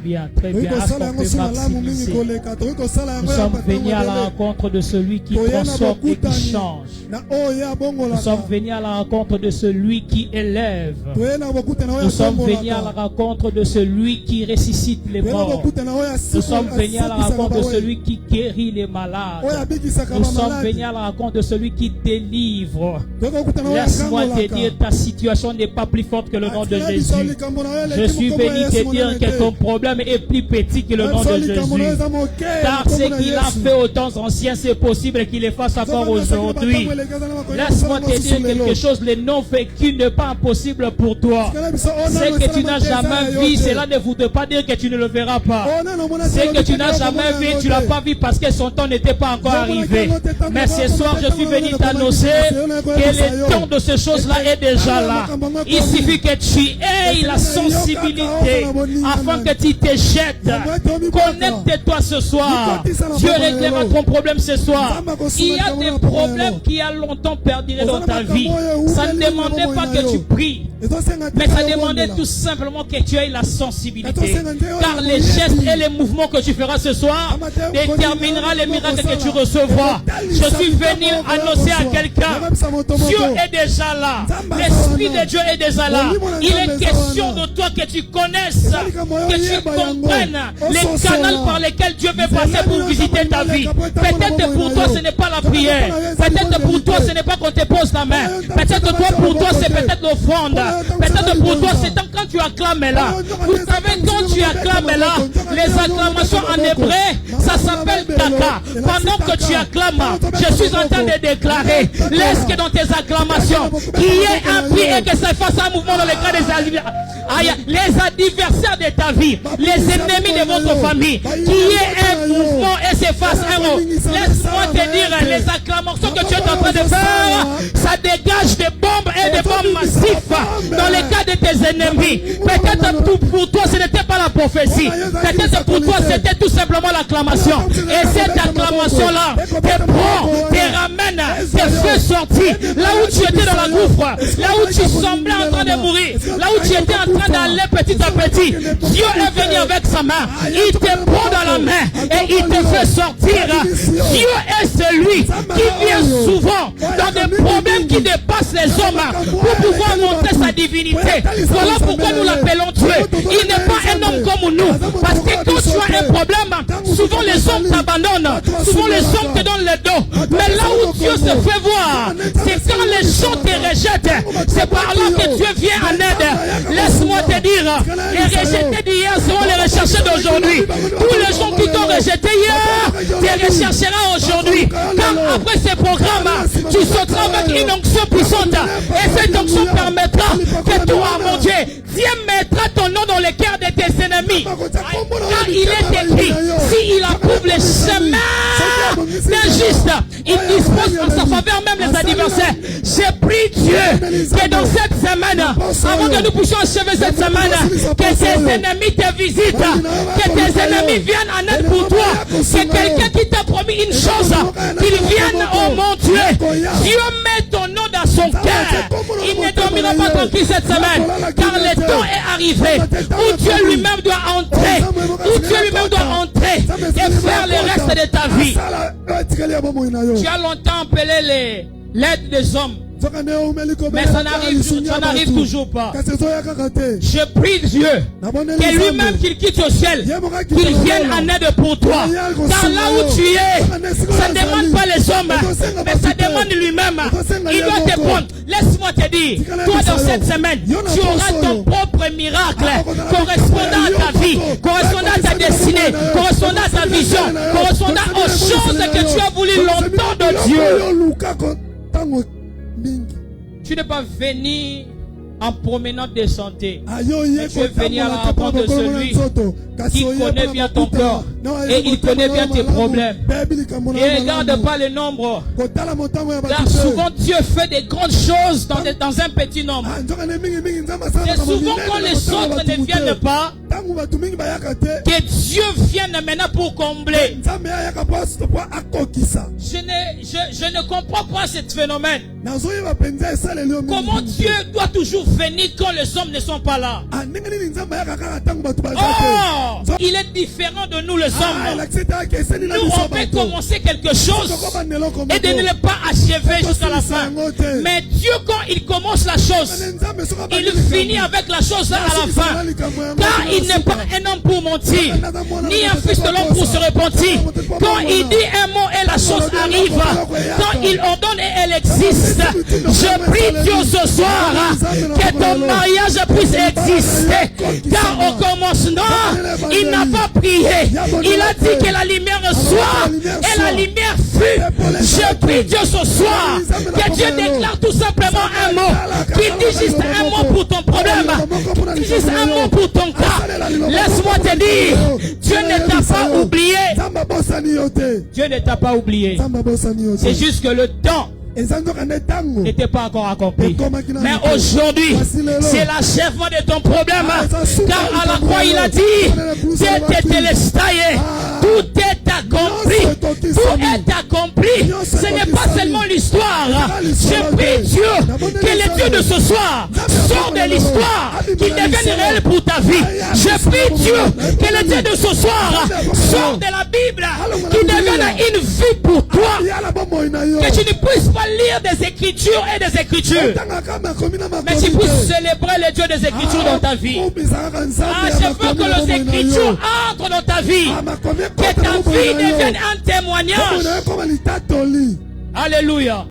Bien, très bien. Est-ce qu'on peut maximiser? Nous sommes venus à la rencontre de celui qui transforme et qui change. Nous sommes venus à la rencontre de celui qui élève. Nous sommes venus à la rencontre de celui qui ressuscite les morts. Nous sommes venus à la rencontre de celui qui guérit les malades. Nous sommes venus à la rencontre de celui qui délivre. Laisse-moi te dire, ta situation n'est pas plus forte que le nom de Jésus. Je suis venu te dire que ton problème est plus petit que le nom de Jésus. Car ce qu'il a fait aux temps anciens, c'est possible qu'il le fasse encore aujourd'hui. Laisse-moi te dire quelque chose. Le non vécu n'est pas impossible pour toi. Ce que tu n'as jamais vu, cela ne voudrait pas dire que tu ne le verras pas. Ce que tu n'as jamais vu, tu ne l'as pas vu parce que son temps n'était pas encore arrivé. Mais ce soir, je suis venu t'annoncer que le temps de ces choses-là est déjà là. Il suffit que tu aies la sensibilité afin que tu te jettes. Connecte-toi ce soir. Dieu réglera ton problème ce soir. Il y a des problèmes qui a longtemps perduré dans ta vie. Ça ne demandait pas que tu pries, mais ça demandait tout simplement que tu aies la sensibilité. Car les gestes et les mouvements que tu feras ce soir déterminera les miracles que tu recevras. Je suis venu annoncer à quelqu'un, Dieu est déjà là. L'Esprit de Dieu est déjà là. Il est question de toi que tu connaisses, que tu comprennes les canaux par lesquels Dieu veut passer pour visiter ta vie. Peut-être pour toi ce n'est pas la prière. Peut-être pour toi ce n'est pas qu'on te pose la main. Peut-être pour toi c'est peut-être l'offrande. Peut-être pour toi c'est quand tu acclames là. Vous savez quand tu acclames là, les acclamations en hébreu, ça s'appelle kaka. Pendant que tu acclames, je suis en train de déclarer, laisse que dans tes acclamations, qu'il y ait un prix et que ça fasse un mouvement dans le cas les adversaires de ta vie, les ennemis de votre famille, qu'il y ait un mouvement et se fasse un mot. Laisse-moi te dire, les acclamations que tu es en train de faire, ça dégage des bombes et des bombes massives dans le cas de tes ennemis. Peut-être pour toi ce n'était pas la prophétie, peut-être pour toi c'était tout simplement l'acclamation. Et cette acclamation-là te prend, te ramène, te fait sortir là où tu étais dans la gouffre, là où tu semblais en train de mourir, là où tu étais en train d'aller petit à petit. Dieu est venu avec sa main, il te prend dans la main et il te fait sortir. Dieu est celui qui vient souvent dans des problèmes qui dépassent les hommes pour pouvoir montrer sa divinité. Voilà pourquoi nous l'appelons Dieu. Il n'est pas un homme comme nous, parce que quand tu as un problème, souvent les hommes t'abandonnent, souvent les hommes te donnent le dos. Mais là où Dieu se fait voir, c'est quand les gens te rejettent. C'est par là que Dieu vient en aide. Laisse-moi te dire, les rejetés d'hier seront les recherchés d'aujourd'hui. Tous les gens qui t'ont rejeté hier, tu rechercheras aujourd'hui. Car après ce programme, tu sauteras avec une onction puissante. Et cette onction permettra que toi, mon Dieu, Dieu mettra ton nom dans le cœur de tes ennemis. Car il est écrit, s'il approuve les chemins d'un juste, il dispose en sa faveur même les adversaires. J'ai pris Dieu que dans cette semaine, avant que nous puissions achever cette semaine, que tes ennemis te visitent, que tes ennemis viennent en aide pour toi, que quelqu'un qui t'a promis une chose, qu'il vienne, oh mon Dieu, Dieu met ton nom dans son cœur. Il ne dormira pas tranquille cette semaine, car le temps est arrivé où Dieu lui-même doit entrer, où Dieu lui-même doit entrer et faire le reste de ta vie. Tu as longtemps appelé l'aide des hommes, mais ça n'arrive toujours pas. Je prie Dieu que lui-même qu'il quitte au ciel, qu'il vienne en aide pour toi. Car là où tu es, ça ne demande pas les hommes, mais ça demande lui-même. Il doit te prendre. Laisse-moi te dire, toi dans cette semaine, tu auras ton propre miracle correspondant à ta vie, correspondant à ta destinée, correspondant à ta vision, correspondant aux choses que tu as voulu longtemps de Dieu. Tu n'es pas venu en promenade de santé. Mais tu es venu à la rencontre de celui qui connaît bien ton corps et il connaît bien tes problèmes. Et regarde pas le nombre. Car souvent Dieu fait des grandes choses dans un petit nombre. C'est souvent quand les autres ne viennent pas que Dieu vienne maintenant pour combler. Je ne comprends pas ce phénomène. Comment Dieu doit toujours venir quand les hommes ne sont pas là? Oh! mort, il est différent de nous les hommes. Nous, on peut commencer quelque chose et de ne le pas achever jusqu'à la fin. Mais Dieu, quand il commence la chose, il finit avec la chose à la fin. Car il n'est pas un homme pour mentir, ni un fils de l'homme pour se repentir. Quand il dit un mot et la chose arrive, quand il ordonne et elle existe, je prie Dieu ce soir que ton mariage puisse exister. Car au commencement, il n'a pas prié. Il a dit que la lumière soit et la lumière fut. Je prie Dieu ce soir que Dieu déclare tout simplement un mot. Qu'il dit juste un mot pour ton problème. Qu'il dit juste un mot pour ton cas. Laisse-moi te dire, Dieu ne t'a pas oublié. Dieu ne t'a pas oublié. C'est juste que le temps n'était pas encore accompli. Mais aujourd'hui, c'est l'achèvement de ton problème. Car à la croix, il a dit, tout est accompli. Tout est accompli. Ce n'est pas seulement l'histoire. Je prie Dieu que le Dieu de ce soir sort de l'histoire, qu'il devienne réel pour ta vie. Je prie Dieu que le Dieu de ce soir sort de la Bible, qu'il devienne une vie pour toi. Que tu ne puisses pas lire des écritures et des écritures, mais tu puisses célébrer le Dieu des écritures dans ta vie. Je veux que les écritures entrent dans ta vie, que ta vie devienne un témoignage. Alléluia.